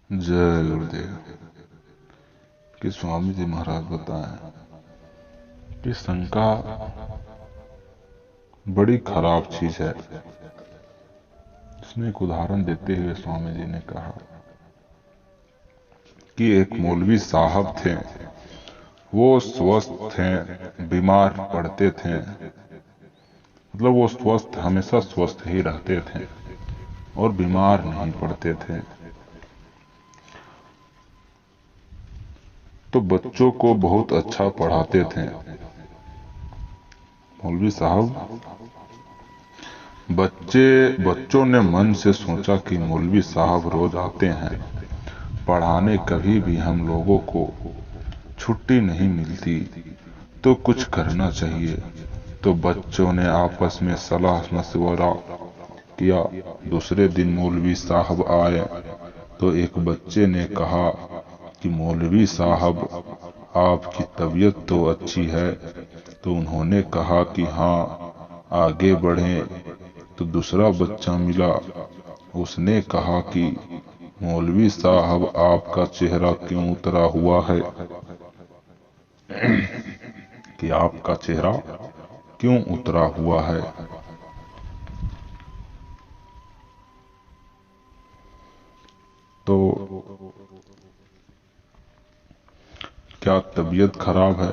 जय गुरुदेव। कि स्वामी जी महाराज बताएं कि शंका बड़ी खराब चीज है। इसमें एक उदाहरण देते हुए स्वामी जी ने कहा कि एक मौलवी साहब थे, वो स्वस्थ थे, बीमार पड़ते थे, मतलब वो स्वस्थ, हमेशा स्वस्थ ही रहते थे और बीमार नहीं पड़ते थे। तो बच्चों को बहुत अच्छा पढ़ाते थे। मौलवी साहब बच्चों ने मन से सोचा कि मौलवी साहब रोज आते हैं पढ़ाने, कभी भी हम लोगों को छुट्टी नहीं मिलती, तो कुछ करना चाहिए। तो बच्चों ने आपस में सलाह मशवरा किया। दूसरे दिन मौलवी साहब आए तो एक बच्चे ने कहा कि मौलवी साहब, आपकी तबीयत तो अच्छी है। तो उन्होंने कहा कि हाँ, आगे बढ़ें। तो दूसरा बच्चा मिला, उसने कहा कि मौलवी साहब, आपका चेहरा क्यों उतरा हुआ है, कि आपका चेहरा क्यों उतरा हुआ है। तो क्या तबीयत खराब है?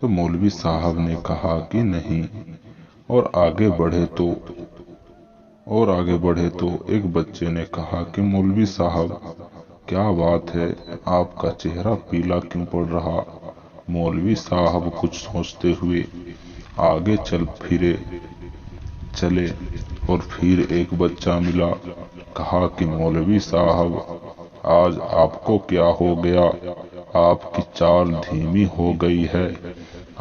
तो मौलवी साहब ने कहा कि नहीं। और आगे बढ़े तो एक बच्चे ने कहा कि मौलवी साहब, क्या बात है, आपका चेहरा पीला क्यों पड़ रहा। मौलवी साहब कुछ सोचते हुए आगे चले और फिर एक बच्चा मिला। कहा कि मौलवी साहब, आज आपको क्या हो गया, आपकी चाल धीमी हो गई है,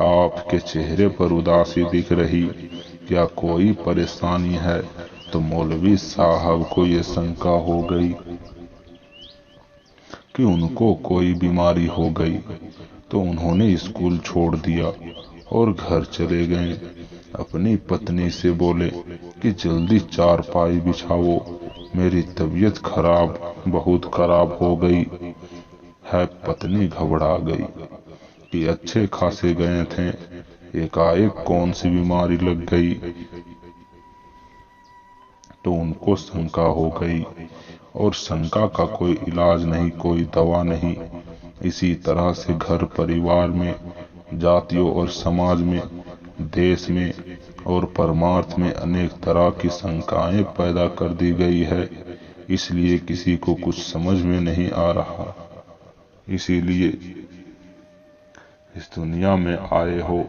आपके चेहरे पर उदासी दिख रही, क्या कोई परेशानी है। तो मौलवी साहब को ये शंका हो गई कि उनको कोई बीमारी हो गई। तो उन्होंने स्कूल छोड़ दिया और घर चले गए। अपनी पत्नी से बोले कि जल्दी चारपाई बिछाओ, मेरी तबीयत बहुत खराब हो गई है। पत्नी घबरा गई कि अच्छे खासे गए थे, एकाएक कौन सी बीमारी लग गई। तो उनको शंका हो गई, और शंका का कोई इलाज नहीं, कोई दवा नहीं। इसी तरह से घर परिवार में, जातियों और समाज में, देश में और परमार्थ में अनेक तरह की शंकाएं पैदा कर दी गई है। इसलिए किसी को कुछ समझ में नहीं आ रहा। इसीलिए इस दुनिया में आए हो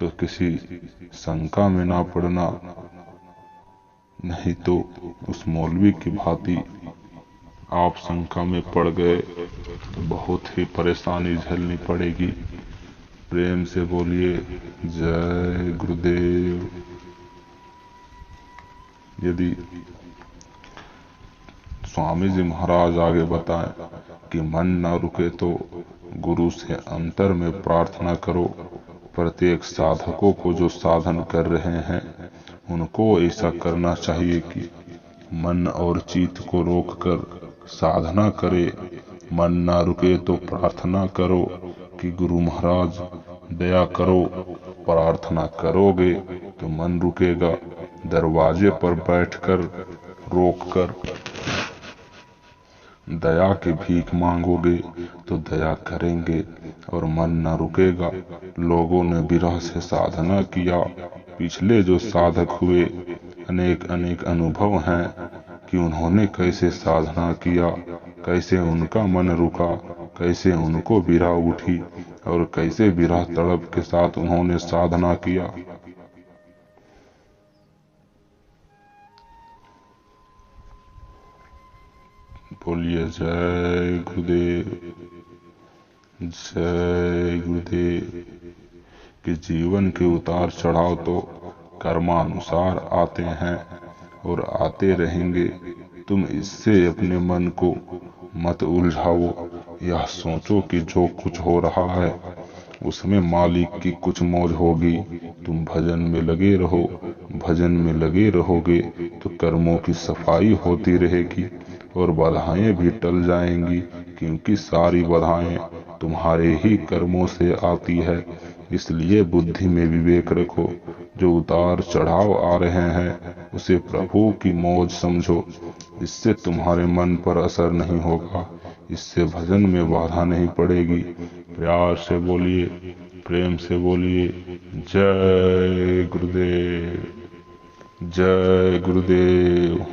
तो किसी शंका में ना पड़ना, नहीं तो उस मौलवी की भांति आप शंका में पड़ गए तो बहुत ही परेशानी झेलनी पड़ेगी। प्रेम से बोलिए जय गुरुदेव। यदि स्वामी जी महाराज आगे बताएं कि मन न रुके तो गुरु से अंतर में प्रार्थना करो। प्रत्येक साधकों को जो साधन कर रहे हैं उनको ऐसा करना चाहिए कि मन और चित्त को रोककर साधना करे। मन ना रुके तो प्रार्थना करो कि गुरु महाराज दया करो। प्रार्थना करोगे तो मन रुकेगा। दरवाजे पर बैठकर रोककर दया की भीख मांगोगे तो दया करेंगे और मन न रुकेगा। लोगों ने विरह से साधना किया, पिछले जो साधक हुए अनेक अनेक अनुभव हैं कि उन्होंने कैसे साधना किया, कैसे उनका मन रुका, कैसे उनको विरह उठी और कैसे विरह तड़प के साथ उन्होंने साधना किया। बोलिए जय गुरुदेव, जय गुरुदेव। कि जीवन के उतार चढ़ाव तो कर्मानुसार आते हैं और आते रहेंगे। तुम इससे अपने मन को मत उलझाओ। यह सोचो कि जो कुछ हो रहा है उसमें मालिक की कुछ मौज होगी। तुम भजन में लगे रहो। भजन में लगे रहोगे तो कर्मों की सफाई होती रहेगी और बाधाएं भी टल जाएंगी, क्योंकि सारी बाधाएं तुम्हारे ही कर्मों से आती है। इसलिए बुद्धि में विवेक रखो। जो उतार चढ़ाव आ रहे हैं उसे प्रभु की मौज समझो। इससे तुम्हारे मन पर असर नहीं होगा, इससे भजन में बाधा नहीं पड़ेगी। प्यार से बोलिए, प्रेम से बोलिए, जय गुरुदेव, जय गुरुदेव।